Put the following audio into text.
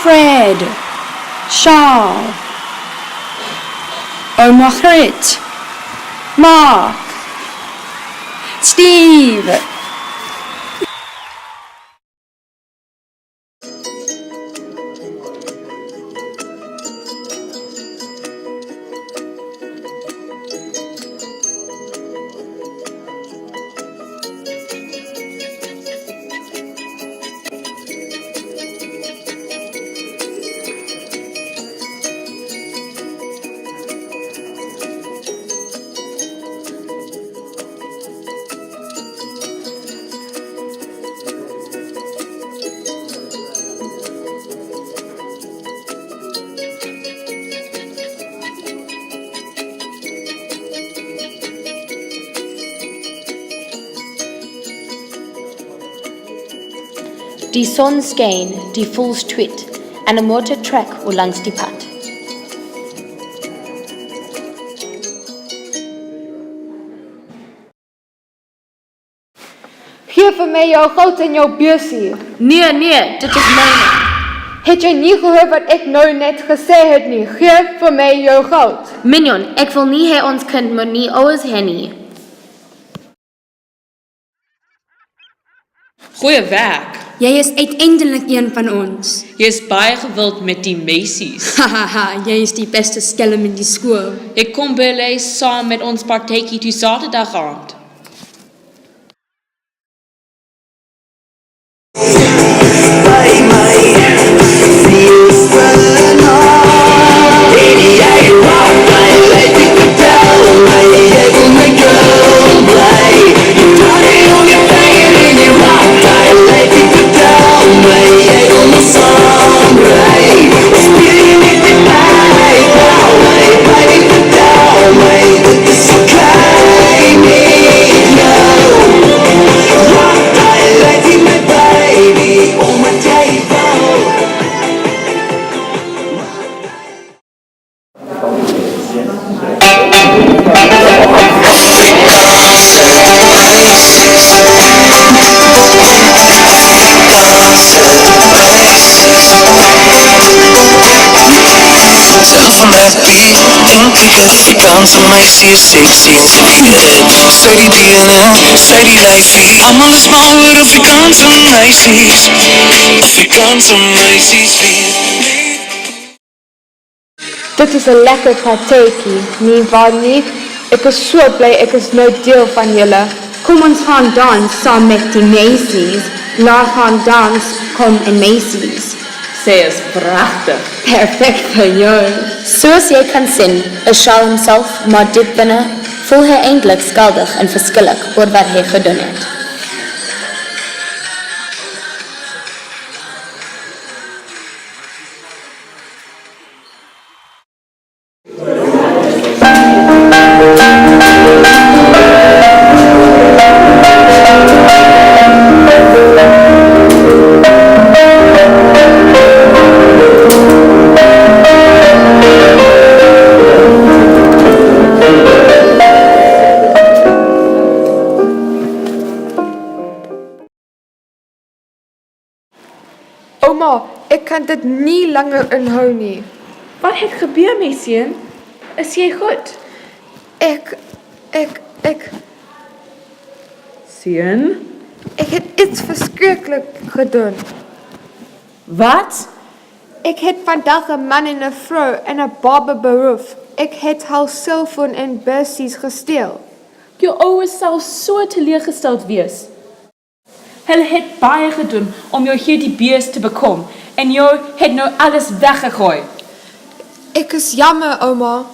Fred, Charles, Margaret, Mark, Steve. Die son skyn, die voels tweet, en 'n motor trek oor langs die pad. Geef vir my jou goud en jou beursie. Nee, dit is myne. Het jy nie gehoor wat ek nou net gesê het nie? Geef vir my jou goud. Minion, ek wil nie hê ons kind moet nie ouers hê nie. Goeie werk. Jy is uiteindelik een van ons. Jy is baie gewild met die meisies. Hahaha, jy is die beste skelm in die skool. Ek kom by saam met ons partytjie toe Saterdag aand. Afrikaanse meisie is sexy. Sy die DNA, sy die lyfie. Almal is mal oor Afrikaanse meisies. Afrikaanse meisies weet. Dit is 'n lekker partytjie, nie waar nie? Ek is so bly ek is nou deel van julle. Kom ons gaan dans saam met die meisies. Laat gaan dans, kom en meisies. Sy is pragtig. Perfek vir jou. Soos jy kan sien, is Charles homself, maar diep binne voel hy eintlik skuldig en verskillik oor wat hy gedoen het. Ouma, ek kan dit nie langer inhou nie. Wat het gebeur, my seun? Is jy goed? Ek Seun? Ek het iets verskriklik gedoen. Wat? Ek het vandag 'n man en 'n vrou en 'n baba beroof. Ek het haar selfoon en beursies gesteel. Jou ouers sal so teleurgesteld wees. Hulle het baie gedoen om jou hier die beurs te bekom en jou het nou alles weggegooi. Ek is jammer, ouma.